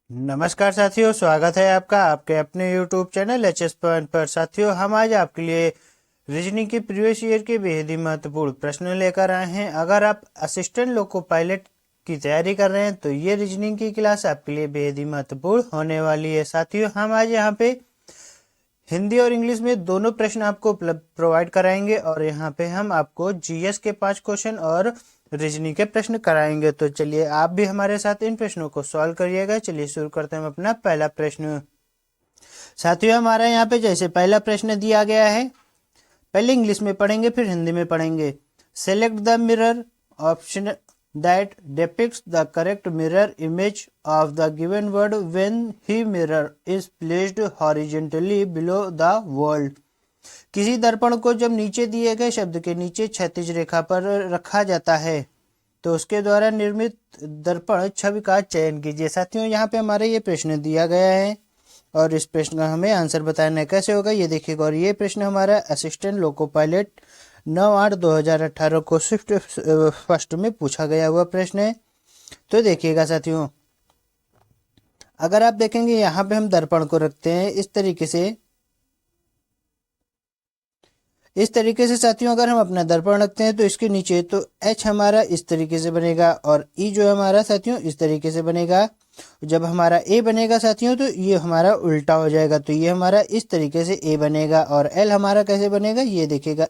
नमस्कार साथियों, स्वागत है आपका आपके अपने YouTube channel H S point पर। साथियों, हम आज आपके लिए रीजनिंग के प्रीवियस ईयर के बेहद ही महत्वपूर्ण प्रश्न लेकर आए हैं। अगर आप असिस्टेंट लोको पायलट की तैयारी कर रहे हैं तो ये रीजनिंग की क्लास आपके लिए बेहद ही महत्वपूर्ण होने वाली है। साथियों, हम आज यहाँ पे हिंदी और इंग्लिश में दोनों प्रश्न आपको प्रोवाइड कराएंगे और यहाँ पे हम आपको जीएस के 5 क्वेश्चन और रीजनिंग के प्रश्न कराएंगे। तो चलिए आप भी हमारे साथ इन प्रश्नों को सॉल्व करिएगा। चलिए शुरू करते हैं अपना पहला प्रश्न। साथियों, हमारा यहाँ पे जैसे पहला प्रश्न दिया गया है, पहले इंग्लिश में पढ़ेंगे फिर हिंदी में पढ़ेंगे। Select the mirror option that depicts the correct mirror image of the given word when he mirror is placed horizontally below the world। किसी दर्पण को जब नीचे दिए गए शब्द के नीचे क्षैतिज रेखा पर रखा जाता है तो उसके द्वारा निर्मित दर्पण छवि का चयन कीजिए। साथियों, यहाँ पे हमारे ये प्रश्न दिया गया है और इस प्रश्न का हमें आंसर बताना कैसे होगा ये देखिएगा। और ये प्रश्न हमारा असिस्टेंट लोको पायलट 9/8/2018 को शिफ्ट फर्स्ट में पूछा गया हुआ प्रश्न है। तो देखिएगा साथियों, अगर आप देखेंगे यहाँ पे हम दर्पण को रखते हैं इस तरीके से साथियों, अगर हम अपना दर्पण रखते हैं तो इसके नीचे तो H हमारा इस तरीके से बनेगा और E जो हमारा साथियों इस तरीके से बनेगा। जब हमारा A बनेगा साथियों तो ये हमारा उल्टा हो जाएगा, तो ये हमारा इस तरीके से A बनेगा। और L हमारा कैसे बनेगा ये देखिएगा,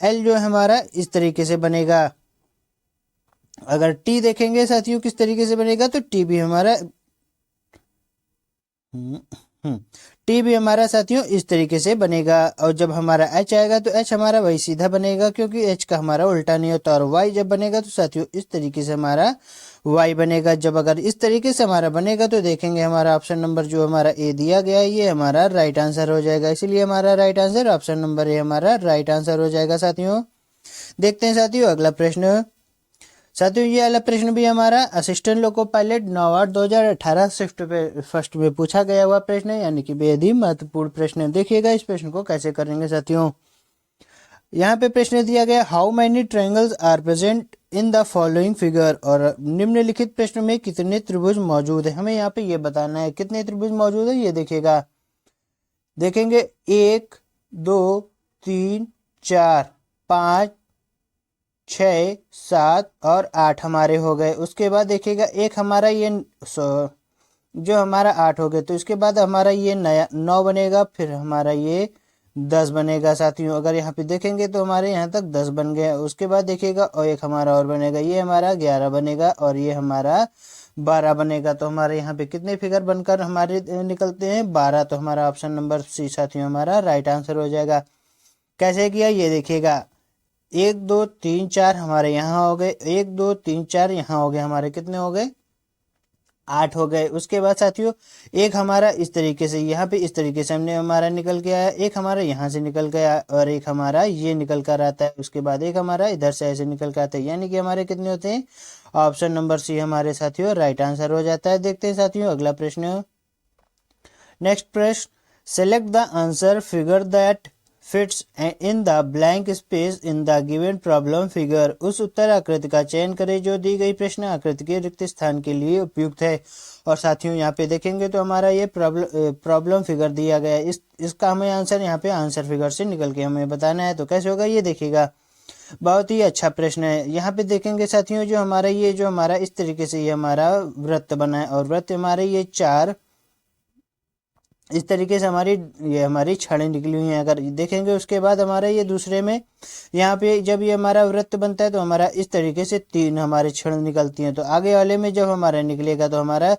L जो हमारा इस तरीके से बनेगा। अगर T देखेंगे साथियों किस तरीके से बनेगा तो T भी हमारा टी भी हमारा साथियों इस तरीके से बनेगा। और जब हमारा एच आएगा तो एच हमारा वही सीधा बनेगा क्योंकि एच का हमारा उल्टा नहीं होता। और वाई जब बनेगा तो साथियों इस तरीके से हमारा वाई बनेगा। जब अगर इस तरीके से हमारा बनेगा तो देखेंगे हमारा ऑप्शन नंबर जो हमारा ए दिया गया है ये हमारा राइट आंसर हो जाएगा। इसीलिए हमारा right answer option number A हमारा राइट आंसर हो जाएगा। साथियों देखते हैं साथियों अगला प्रश्न। साथियों, ये वाला प्रश्न भी हमारा असिस्टेंट लोको पायलट 9/8/2018 शिफ्ट पे फर्स्ट में पूछा गया हुआ प्रश्न है, यानी कि बेहद ही महत्वपूर्ण प्रश्न है। देखिएगा इस प्रश्न को कैसे करेंगे साथियों। यहाँ पे प्रश्न दिया गया, how many triangles are present in the following figure. और निम्नलिखित प्रश्न में कितने त्रिभुज मौजूद है, हमें यहाँ पे ये बताना है कितने त्रिभुज मौजूद है। ये देखिएगा, देखेंगे 1 2 3 4 5 6 7 और 8 हमारे हो गए। उसके बाद देखिएगा एक हमारा ये जो हमारा 8 हो गए, तो इसके बाद हमारा ये नया 9 बनेगा, फिर हमारा ये 10 बनेगा। साथियों अगर यहाँ पे देखेंगे तो हमारे यहाँ तक 10 बन गए। उसके बाद देखिएगा और एक हमारा और बनेगा, ये हमारा 11 बनेगा और ये हमारा 12 बनेगा। तो हमारे यहाँ पे कितने फिगर बनकर हमारे निकलते हैं 12। तो हमारा ऑप्शन नंबर सी साथियों हमारा राइट आंसर हो जाएगा। कैसे किया ये देखिएगा, 1 2 3 4 हमारे यहाँ हो गए, 1 2 3 4 यहाँ हो गए, हमारे कितने हो गए 8 हो गए। उसके बाद साथियों एक हमारा इस तरीके से यहाँ पे इस तरीके से हमने हमारा निकल के आया, एक हमारा यहाँ से निकल गया और एक हमारा ये निकल कर आता है। उसके बाद एक हमारा इधर से ऐसे निकल कर आता है, यानी कि हमारे कितने होते हैं ऑप्शन नंबर सी हमारे साथियों राइट आंसर हो जाता है। देखते हैं साथियों अगला प्रश्न। नेक्स्ट प्रश्न, select the answer figure that fits in the blank space in the given problem figure. उस उत्तर आकृति का चयन करें जो दी गई प्रश्न आकृति के रिक्त स्थान के लिए उपयुक्त है। और साथियों यहाँ पे देखेंगे तो हमारा ये प्रॉब्लम फिगर दिया गया है, इसका हमें आंसर यहाँ पे आंसर फिगर से निकल के हमें बताना है। तो कैसे होगा ये देखिएगा, बहुत ही अच्छा प्रश्न है। यहाँ पे देखेंगे साथियों जो हमारा इस तरीके से ये हमारा वृत्त बना है और वृत्त हमारे ये 4 इस तरीके से हमारी छड़ें निकली हुई हैं। अगर देखेंगे उसके बाद हमारा ये दूसरे में यहाँ पे जब ये हमारा वृत्त बनता है तो हमारा इस तरीके से 3 हमारे छड़ें निकलती हैं। तो आगे वाले में जब हमारा निकलेगा तो हमारा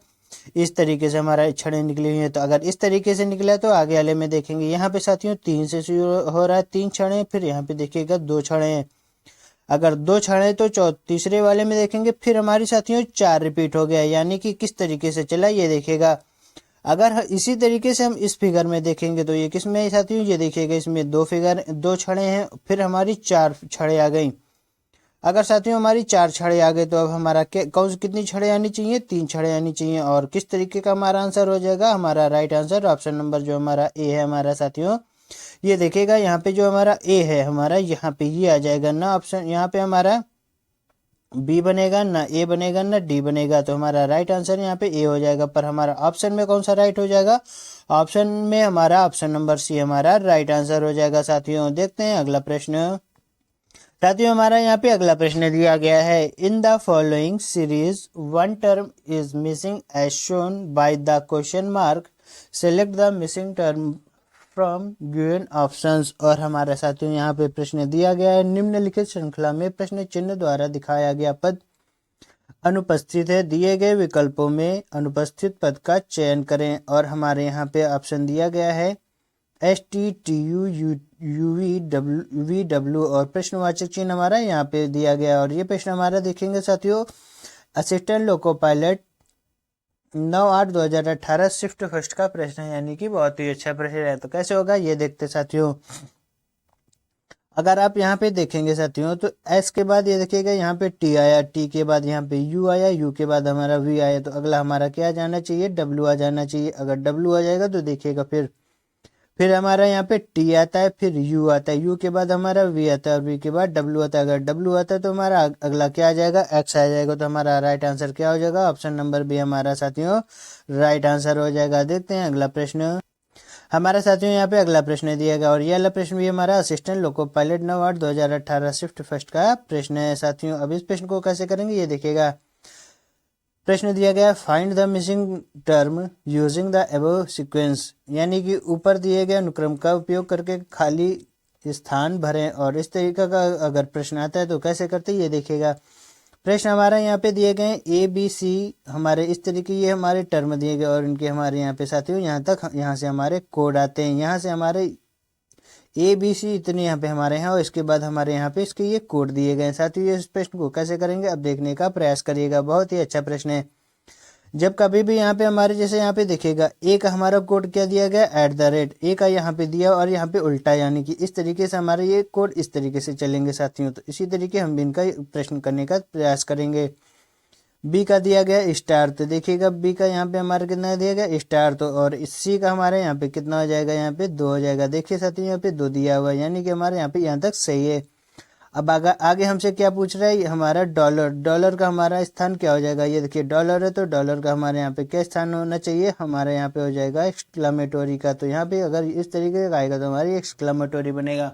इस तरीके से हमारा छड़ें निकली हुई हैं। तो अगर इस तरीके से निकला तो आगे वाले में देखेंगे यहाँ पे साथियों 3 से शुरू हो रहा है, 3 छड़ें, फिर यहाँ पे देखिएगा 2 छड़ें हैं। अगर 2 छड़ें तो तीसरे वाले में देखेंगे फिर हमारी साथियों 4 रिपीट हो गया, यानी कि किस तरीके से चला ये देखिएगा। अगर इसी तरीके से हम इस फिगर में देखेंगे तो ये किस में साथियों ये देखिएगा, इसमें 2 छड़ें हैं, फिर हमारी 4 छड़ें आ गई। अगर साथियों हमारी 4 छड़ें आ गए तो अब हमारा कितनी छड़ें आनी चाहिए 3 छड़ें आनी चाहिए। और किस तरीके का हमारा आंसर हो जाएगा, हमारा राइट आंसर ऑप्शन नंबर जो हमारा ए है हमारा साथियों ये देखिएगा। यहाँ पे जो हमारा ए है हमारा यहाँ पे ये आ जाएगा ना ऑप्शन, यहाँ पे हमारा बी बनेगा, ना ए बनेगा, ना डी बनेगा। तो हमारा राइट आंसर यहाँ पे ए हो जाएगा। पर हमारा ऑप्शन में कौन सा राइट हो जाएगा? ऑप्शन में हमारा ऑप्शन नंबर सी हमारा राइट आंसर हो जाएगा। साथियों देखते हैं अगला प्रश्न। साथियों हमारा यहाँ पे अगला प्रश्न दिया गया है, in the following series one term is missing as shown by the question mark, select the missing term from given options. और हमारे साथियों यहाँ पे प्रश्न दिया गया है, निम्नलिखित श्रृंखला में प्रश्न चिन्ह द्वारा दिखाया गया पद अनुपस्थित है, दिए गए विकल्पों में अनुपस्थित पद का चयन करें। और हमारे यहाँ पे ऑप्शन दिया गया है STTUUVW और प्रश्नवाचक चिन्ह हमारा यहाँ पे दिया गया। और ये प्रश्न हमारा देखेंगे साथियों, assistant loco pilot 9/8/2018 shift first का प्रश्न है, यानी कि बहुत ही अच्छा प्रश्न है। तो कैसे होगा ये देखते साथियों। अगर आप यहाँ पे देखेंगे साथियों तो एस के बाद ये देखिएगा यहाँ पे टी आया, टी के बाद यहाँ पे यू आया, यू के बाद हमारा वी आया। तो अगला हमारा क्या आ जाना चाहिए? डब्ल्यू आ जाना चाहिए। अगर डब्ल्यू आ जाएगा तो देखिएगा फिर हमारा यहाँ पे टी आता है, फिर यू आता है, यू के बाद हमारा वी आता है और वी के बाद डब्ल्यू आता है। अगर डब्ल्यू आता है तो हमारा अगला क्या आ जाएगा? एक्स आ जाएगा। तो हमारा राइट आंसर क्या हो जाएगा? ऑप्शन नंबर बी हमारा साथियों राइट आंसर हो जाएगा। देखते हैं अगला प्रश्न। हमारे साथियों यहाँ पे अगला प्रश्न दिया गया और ये वाला प्रश्न भी हमारा assistant loco pilot 9/8/2018 shift first का प्रश्न है साथियों। अब इस प्रश्न को कैसे करेंगे ये देखिएगा। प्रश्न दिया गया, find the missing term using the above sequence, यानी कि ऊपर दिए गए अनुक्रम का उपयोग करके खाली स्थान भरें। और इस तरीके का अगर प्रश्न आता है तो कैसे करते हैं ये देखिएगा। प्रश्न हमारा यहाँ पे दिए गए ए बी सी, हमारे इस तरीके ये हमारे टर्म दिए गए और इनके हमारे यहाँ पे साथियों यहाँ तक यहाँ से हमारे कोड आते हैं। यहाँ से हमारे ए बी सी इतने यहाँ पे हमारे हैं और इसके बाद हमारे यहाँ पे इसके ये कोड दिए गए हैं। साथियों इस प्रश्न को कैसे करेंगे अब देखने का प्रयास करिएगा, बहुत ही अच्छा प्रश्न है। जब कभी भी यहाँ पे हमारे जैसे यहाँ पे देखिएगा ए का हमारा कोड क्या दिया गया? @ ए का यहाँ पे दिया और यहाँ पे उल्टा, यानी कि इस तरीके से हमारे ये कोड इस तरीके से चलेंगे साथियों। तो इसी तरीके हम भी इनका प्रश्न करने का प्रयास करेंगे। बी का दिया गया स्टार, तो देखिएगा बी का यहाँ पे हमारा कितना दिया गया? स्टार। तो और सी का हमारे यहाँ पे कितना हो जाएगा? यहाँ पे 2 हो जाएगा। देखिए साथियों यहाँ पे 2 दिया हुआ है, यानी कि हमारे यहाँ पे यहाँ तक सही है। अब आगे हमसे क्या पूछ रहा है? हमारा डॉलर, डॉलर का हमारा स्थान क्या हो जाएगा? ये देखिए डॉलर है तो डॉलर का हमारे यहाँ पे क्या स्थान होना चाहिए? हमारे यहाँ पे हो जाएगा एक्सक्लामेटोरी का। तो यहाँ पे अगर इस तरीके का आएगा तो हमारी एक्सक्लामेटोरी बनेगा।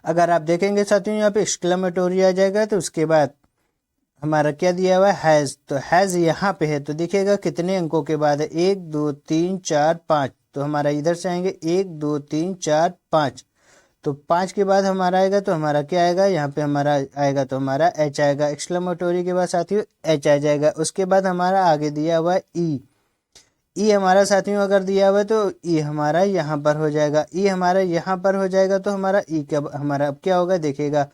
अगर आप देखेंगे साथियों यहाँ पे एक्सक्लामेटोरी आ जाएगा तो उसके बाद हमारा क्या दिया हुआ है? हैज। तो हैज यहाँ पे है तो देखिएगा कितने अंकों के बाद है? 1 2 3 4 5। तो हमारा इधर से आएंगे 1 2 3 4 5। तो 5 के बाद हमारा आएगा तो हमारा क्या आएगा? यहाँ पे हमारा आएगा तो हमारा एच आएगा। एक्सक्लेमेटोरी के बाद साथियों एच आ जाएगा। उसके बाद हमारा आगे दिया हुआ है ई। ई हमारा साथियों अगर दिया हुआ है तो ई हमारा यहाँ पर हो जाएगा। ई हमारा यहाँ पर हो जाएगा तो हमारा ई क्या हमारा अब क्या होगा देखिएगा।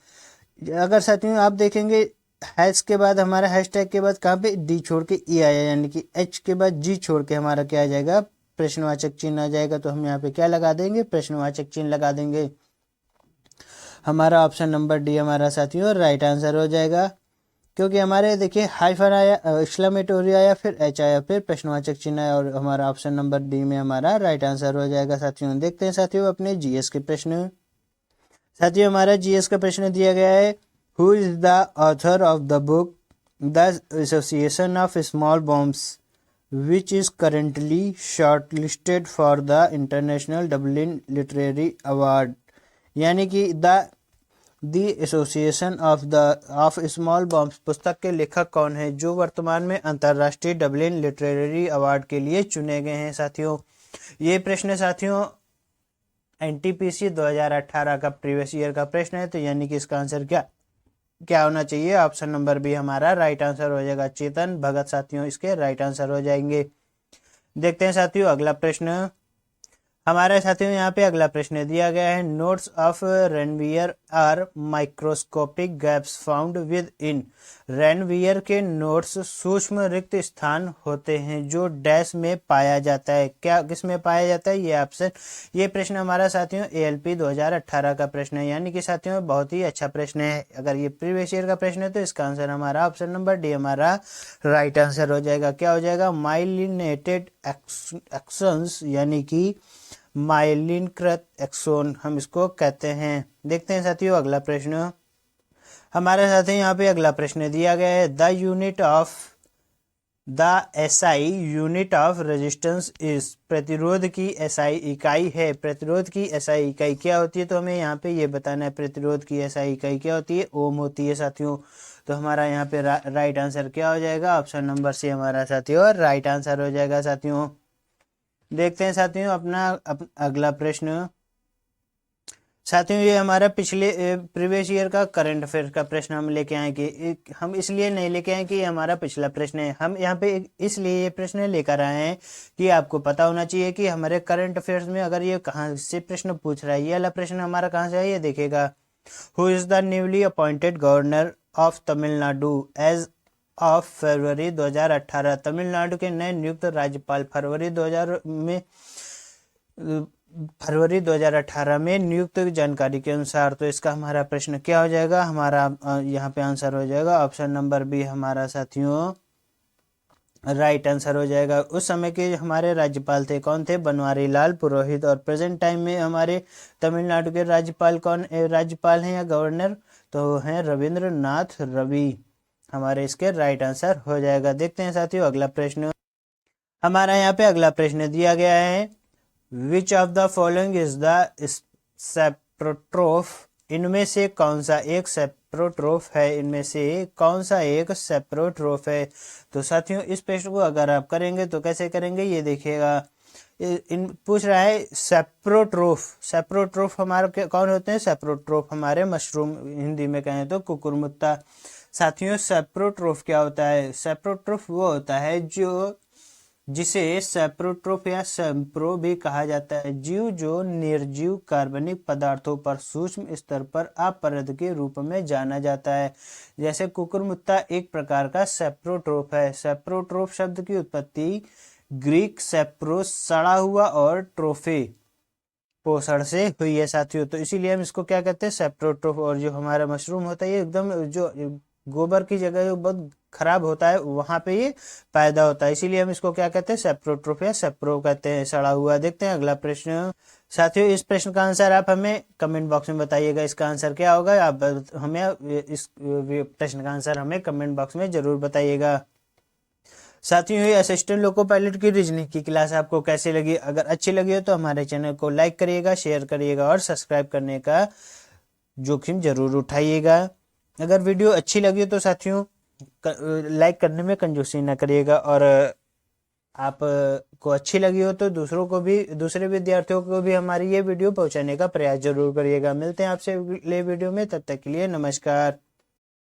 अगर साथियों आप देखेंगे हैश के बाद हमारा हैशटैग के बाद कहाँ पे डी छोड़ के ई आया, यानी कि एच के बाद जी छोड़ के हमारा क्या आ जाएगा? प्रश्नवाचक चिन्ह आ जाएगा। तो हम यहाँ पे क्या लगा देंगे? प्रश्नवाचक चिन्ह लगा देंगे। हमारा ऑप्शन नंबर डी हमारा साथियों राइट आंसर हो जाएगा, क्योंकि हमारे देखिए हाइफन आया, एक्सक्लेमेटोरी आया, फिर एच आया, फिर प्रश्नवाचक चिन्ह आया और हमारा ऑप्शन नंबर डी में हमारा राइट आंसर हो जाएगा। साथियों देखते हैं साथियों अपने जीएस के प्रश्न। साथियों हमारा जीएस का प्रश्न दिया गया है, who is the author of the book the association of small bombs which is currently shortlisted for the International Dublin Literary Award, यानी कि the association of small bombs पुस्तक के लेखक कौन है जो वर्तमान में अंतर्राष्ट्रीय डबलिन लिटरेरी अवार्ड के लिए चुने गए हैं। साथियों ये प्रश्न साथियों एनटीपीसी 2018 का प्रीवियस ईयर का प्रश्न है। तो यानी कि इसका आंसर क्या होना चाहिए? ऑप्शन नंबर बी हमारा राइट आंसर हो जाएगा। चेतन भगत साथियों इसके राइट आंसर हो जाएंगे। देखते हैं साथियों अगला प्रश्न। हमारे साथियों यहाँ पे अगला प्रश्न दिया गया है, nodes of Ranvier are microscopic gaps found within. Ranvier के नोट्स सूक्ष्म रिक्त स्थान होते हैं जो डैश में पाया जाता है। क्या किस में पाया जाता है? ये ऑप्शन, ये प्रश्न हमारा साथियों एएलपी 2018 का प्रश्न है, यानी कि साथियों बहुत ही अच्छा प्रश्न है। अगर ये प्रीवियस ईयर का प्रश्न है तो इसका आंसर हमारा ऑप्शन नंबर डी हमारा राइट आंसर हो जाएगा। क्या हो जाएगा? माइलिनेटेड एक्सन्स, यानी कि माइलिनकृत एक्सोन हम इसको कहते हैं। देखते हैं साथियों अगला प्रश्न। हमारे साथ ही यहाँ पे अगला प्रश्न दिया गया है, the SI unit of resistance is, प्रतिरोध की एसआई इकाई है। प्रतिरोध की एसआई इकाई क्या होती है, तो हमें यहाँ पे ये बताना है प्रतिरोध की एसआई इकाई क्या होती है, ओम होती है साथियों। तो हमारा यहाँ पे राइट आंसर क्या हो जाएगा, ऑप्शन नंबर सी हमारा साथियों राइट आंसर हो जाएगा साथियों। देखते हैं साथियों अपना अगला प्रश्न। साथियों ये हमारा पिछले प्रीवियस ईयर का करंट अफेयर का प्रश्न हम लेके आए कि हम इसलिए नहीं लेके आए कि ये हमारा पिछला प्रश्न है, हम यहाँ पे इसलिए ये प्रश्न लेकर आए हैं कि आपको पता होना चाहिए कि हमारे करंट अफेयर्स में अगर ये कहाँ से प्रश्न पूछ रहा है, ये वाला प्रश्न हमारा कहाँ से है ये देखेगा। Who is the newly appointed governor of Tamil Nadu as of February 2018, Tamil Nadu के नए नियुक्त राज्यपाल फरवरी 2018 में नियुक्त जानकारी के अनुसार। तो इसका हमारा प्रश्न क्या हो जाएगा, हमारा यहाँ पे आंसर हो जाएगा ऑप्शन नंबर बी हमारा साथियों राइट आंसर हो जाएगा। उस समय के हमारे राज्यपाल थे कौन थे, बनवारी लाल पुरोहित। और प्रेजेंट टाइम में हमारे तमिलनाडु के राज्यपाल कौन राज्यपाल हैं या गवर्नर, तो हैं रविंद्रनाथ रवि। हमारे इसके राइट आंसर हो जाएगा। देखते हैं साथियों अगला प्रश्न। हमारा यहाँ पे अगला प्रश्न दिया गया है, which of the following is the saprotroph, इनमें से कौन सा एक सेप्रोट्रोफ है, इनमें से कौन सा एक सेप्रोट्रोफ है। तो साथियों इस प्रश्न को अगर आप करेंगे तो कैसे करेंगे ये देखिएगा। पूछ रहा है सेप्रोट्रोफ, सेप्रोट्रोफ हमारे कौन होते हैं, सेप्रोट्रोफ हमारे मशरूम, हिंदी में कहें तो कुकुरमुत्ता। साथियों सेप्रोट्रोफ क्या होता है, सेप्रोट्रोफ वो होता है जिसे सेप्रोट्रोफ या सेप्रो भी कहा जाता है, जीव जो निर्जीव कार्बनिक पदार्थों पर सूक्ष्म स्तर पर अपरद के रूप में जाना जाता है। जैसे कुकुरमुत्ता एक प्रकार का सेप्रोट्रोफ है। सेप्रोट्रोफ शब्द की उत्पत्ति ग्रीक सेप्रो सड़ा हुआ और ट्रोफे पोषण से हुई है साथियों। तो इसीलिए हम इसको क्या कहते हैं सेप्रोट्रोफ। और जो हमारा मशरूम होता है ये एकदम जो गोबर की जगह जो बहुत खराब होता है वहां पे ये पैदा होता है, इसीलिए हम इसको क्या कहते हैं सेप्रोट्रोफ या सेप्रो कहते हैं, सड़ा हुआ। देखते हैं अगला प्रश्न। साथियों इस प्रश्न का आंसर आप हमें कमेंट बॉक्स में बताइएगा, इसका आंसर क्या होगा, आप हमें इस प्रश्न का आंसर हमें कमेंट बॉक्स में जरूर बताइएगा। साथियों ये असिस्टेंट लोको पायलट की रीजनिंग की क्लास आपको कैसी लगी, अगर अच्छी लगी हो तो हमारे चैनल को लाइक करिएगा, शेयर करिएगा और सब्सक्राइब करने का जोखिम जरूर उठाइएगा। अगर वीडियो अच्छी लगी हो तो साथियों लाइक करने में कंजूसी ना करिएगा, और आप को अच्छी लगी हो तो दूसरों को भी, दूसरे विद्यार्थियों को भी हमारी ये वीडियो पहुंचाने का प्रयास जरूर करिएगा। मिलते हैं आपसे अगले वीडियो में, तब तक के लिए नमस्कार।